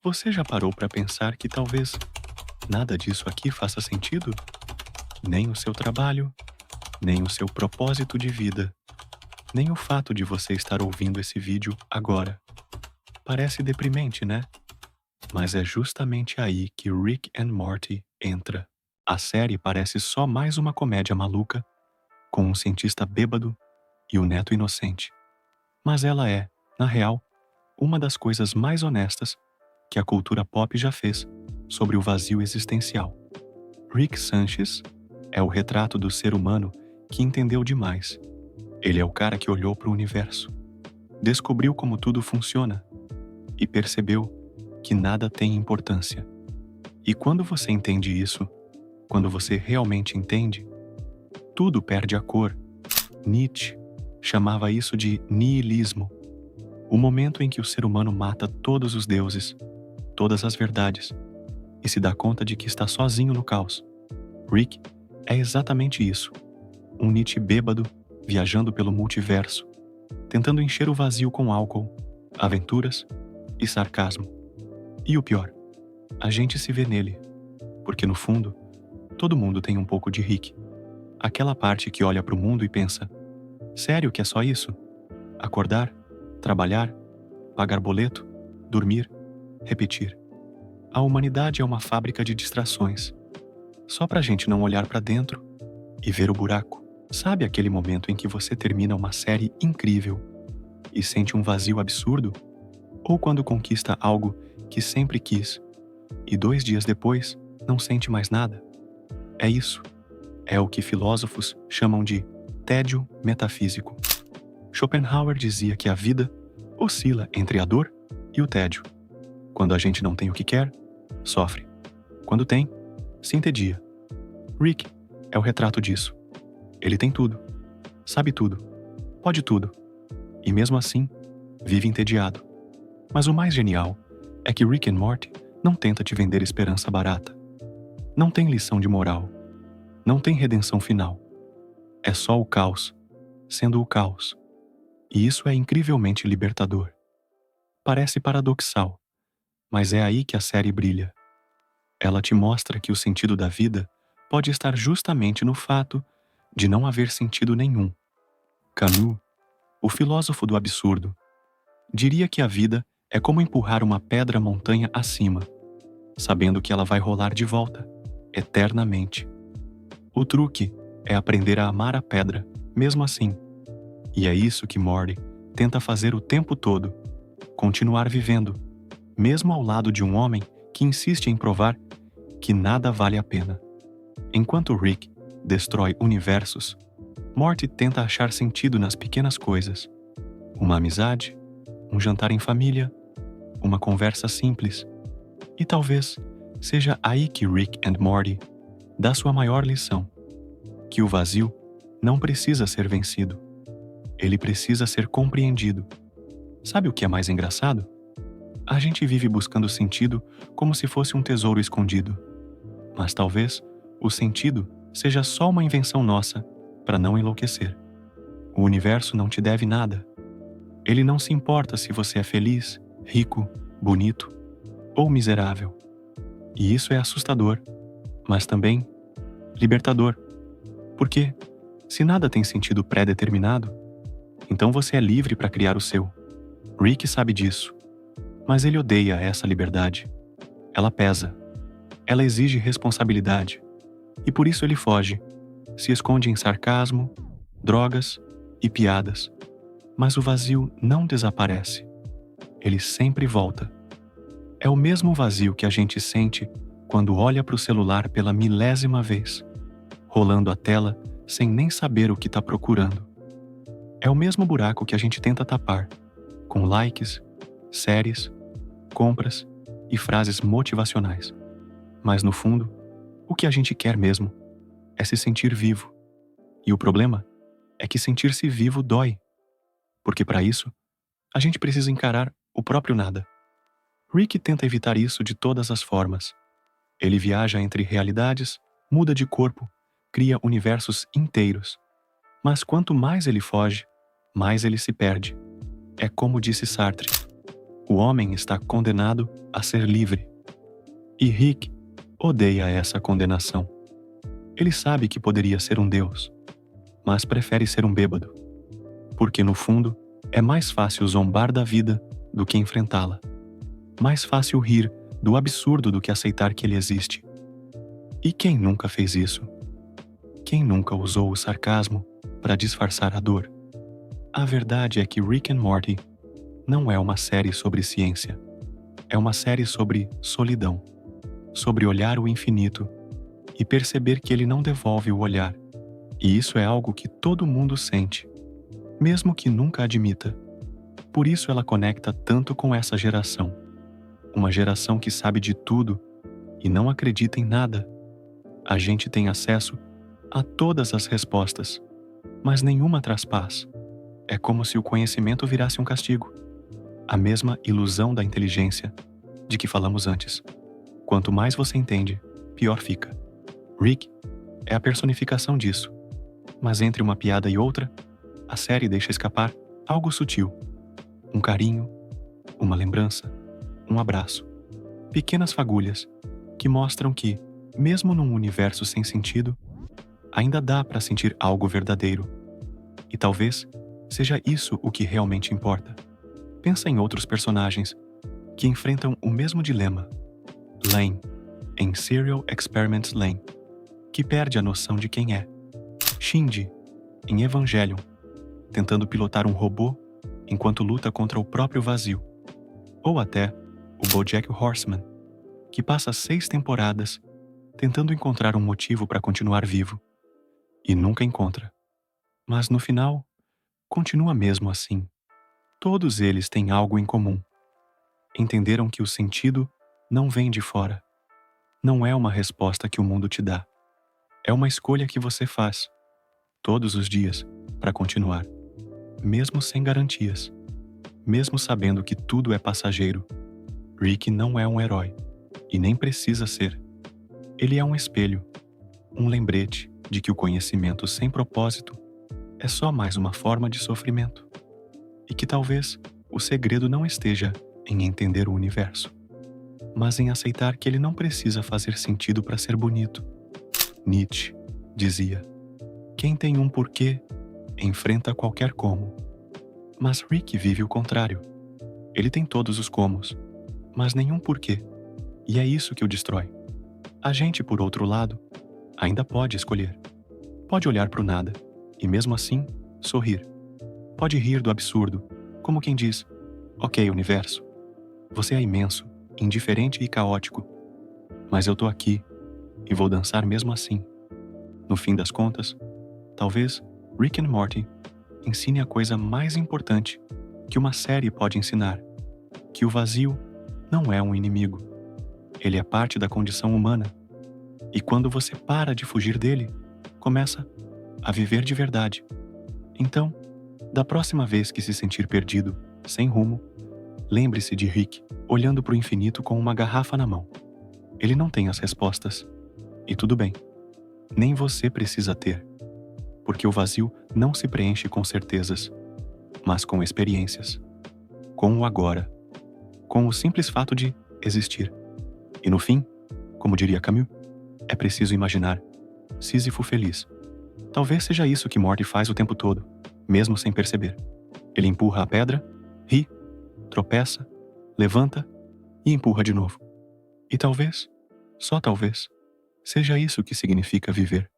Você já parou para pensar que talvez nada disso aqui faça sentido? Nem o seu trabalho, nem o seu propósito de vida, nem o fato de você estar ouvindo esse vídeo agora. Parece deprimente, né? Mas é justamente aí que Rick and Morty entra. A série parece só mais uma comédia maluca, com um cientista bêbado e o neto inocente. Mas ela é, na real, uma das coisas mais honestas que a cultura pop já fez sobre o vazio existencial. Rick Sanchez é o retrato do ser humano que entendeu demais. Ele é o cara que olhou para o universo, descobriu como tudo funciona e percebeu que nada tem importância. E quando você entende isso, quando você realmente entende, tudo perde a cor. Nietzsche chamava isso de niilismo, o momento em que o ser humano mata todos os deuses, todas as verdades, e se dá conta de que está sozinho no caos. Rick é exatamente isso, um Nietzsche bêbado viajando pelo multiverso, tentando encher o vazio com álcool, aventuras e sarcasmo. E o pior, a gente se vê nele, porque no fundo, todo mundo tem um pouco de Rick. Aquela parte que olha para o mundo e pensa: sério que é só isso? Acordar, trabalhar, pagar boleto, dormir, repetir. A humanidade é uma fábrica de distrações. Só pra gente não olhar pra dentro e ver o buraco. Sabe aquele momento em que você termina uma série incrível e sente um vazio absurdo? Ou quando conquista algo que sempre quis e 2 dias depois não sente mais nada? É isso. É o que filósofos chamam de tédio metafísico. Schopenhauer dizia que a vida oscila entre a dor e o tédio. Quando a gente não tem o que quer, sofre. Quando tem, se entedia. Rick é o retrato disso. Ele tem tudo, sabe tudo, pode tudo, e mesmo assim, vive entediado. Mas o mais genial é que Rick and Morty não tenta te vender esperança barata. Não tem lição de moral. Não tem redenção final. É só o caos, sendo o caos. E isso é incrivelmente libertador. Parece paradoxal, mas é aí que a série brilha. Ela te mostra que o sentido da vida pode estar justamente no fato de não haver sentido nenhum. Camus, o filósofo do absurdo, diria que a vida é como empurrar uma pedra montanha acima, sabendo que ela vai rolar de volta, eternamente. O truque é aprender a amar a pedra, mesmo assim. E é isso que Morty tenta fazer o tempo todo, continuar vivendo, mesmo ao lado de um homem que insiste em provar que nada vale a pena. Enquanto Rick destrói universos, Morty tenta achar sentido nas pequenas coisas. Uma amizade, um jantar em família, uma conversa simples. E talvez seja aí que Rick and Morty dá sua maior lição, que o vazio não precisa ser vencido. Ele precisa ser compreendido. Sabe o que é mais engraçado? A gente vive buscando sentido como se fosse um tesouro escondido. Mas talvez o sentido seja só uma invenção nossa para não enlouquecer. O universo não te deve nada. Ele não se importa se você é feliz, rico, bonito ou miserável. E isso é assustador, mas também libertador. Porque, se nada tem sentido pré-determinado, então você é livre para criar o seu. Rick sabe disso, mas ele odeia essa liberdade. Ela pesa. Ela exige responsabilidade. E por isso ele foge, se esconde em sarcasmo, drogas e piadas. Mas o vazio não desaparece. Ele sempre volta. É o mesmo vazio que a gente sente quando olha para o celular pela milésima vez, rolando a tela sem nem saber o que está procurando. É o mesmo buraco que a gente tenta tapar, com likes, séries, compras e frases motivacionais. Mas no fundo, o que a gente quer mesmo é se sentir vivo. E o problema é que sentir-se vivo dói, porque para isso, a gente precisa encarar o próprio nada. Rick tenta evitar isso de todas as formas. Ele viaja entre realidades, muda de corpo, cria universos inteiros. Mas quanto mais ele foge, mais ele se perde. É como disse Sartre: O homem está condenado a ser livre. E Rick odeia essa condenação. Ele sabe que poderia ser um deus, mas prefere ser um bêbado. Porque, no fundo, é mais fácil zombar da vida do que enfrentá-la. Mais fácil rir do absurdo do que aceitar que ele existe. E quem nunca fez isso? Quem nunca usou o sarcasmo para disfarçar a dor? A verdade é que Rick and Morty não é uma série sobre ciência. É uma série sobre solidão. Sobre olhar o infinito e perceber que ele não devolve o olhar. E isso é algo que todo mundo sente, mesmo que nunca admita. Por isso ela conecta tanto com essa geração. Uma geração que sabe de tudo e não acredita em nada. A gente tem acesso a todas as respostas, mas nenhuma traz paz. É como se o conhecimento virasse um castigo. A mesma ilusão da inteligência de que falamos antes. Quanto mais você entende, pior fica. Rick é a personificação disso. Mas entre uma piada e outra, a série deixa escapar algo sutil. Um carinho, uma lembrança, um abraço. Pequenas fagulhas que mostram que, mesmo num universo sem sentido, ainda dá para sentir algo verdadeiro. E talvez seja isso o que realmente importa. Pensa em outros personagens que enfrentam o mesmo dilema. Lane, em Serial Experiments Lain, que perde a noção de quem é. Shinji, em Evangelion, tentando pilotar um robô enquanto luta contra o próprio vazio. Ou até o BoJack Horseman, que passa 6 temporadas tentando encontrar um motivo para continuar vivo. E nunca encontra. Mas no final, continua mesmo assim. Todos eles têm algo em comum. Entenderam que o sentido não vem de fora. Não é uma resposta que o mundo te dá. É uma escolha que você faz, todos os dias, para continuar. Mesmo sem garantias. Mesmo sabendo que tudo é passageiro. Rick não é um herói. E nem precisa ser. Ele é um espelho. Um lembrete de que o conhecimento sem propósito é só mais uma forma de sofrimento. E que talvez o segredo não esteja em entender o universo, mas em aceitar que ele não precisa fazer sentido para ser bonito. Nietzsche dizia: quem tem um porquê enfrenta qualquer como. Mas Rick vive o contrário. Ele tem todos os comos, mas nenhum porquê. E é isso que o destrói. A gente, por outro lado, ainda pode escolher. Pode olhar para o nada e, mesmo assim, sorrir. Pode rir do absurdo, como quem diz: ok, universo, você é imenso, indiferente e caótico, mas eu tô aqui e vou dançar mesmo assim. No fim das contas, talvez Rick and Morty ensine a coisa mais importante que uma série pode ensinar: que o vazio não é um inimigo. Ele é parte da condição humana. E quando você para de fugir dele, começa a viver de verdade. Então, da próxima vez que se sentir perdido, sem rumo, lembre-se de Rick olhando para o infinito com uma garrafa na mão. Ele não tem as respostas. E tudo bem. Nem você precisa ter. Porque o vazio não se preenche com certezas, mas com experiências. Com o agora. Com o simples fato de existir. E no fim, como diria Camus, é preciso imaginar Sísifo feliz. Talvez seja isso que Morty faz o tempo todo, mesmo sem perceber. Ele empurra a pedra, ri, tropeça, levanta e empurra de novo. E talvez, só talvez, seja isso que significa viver.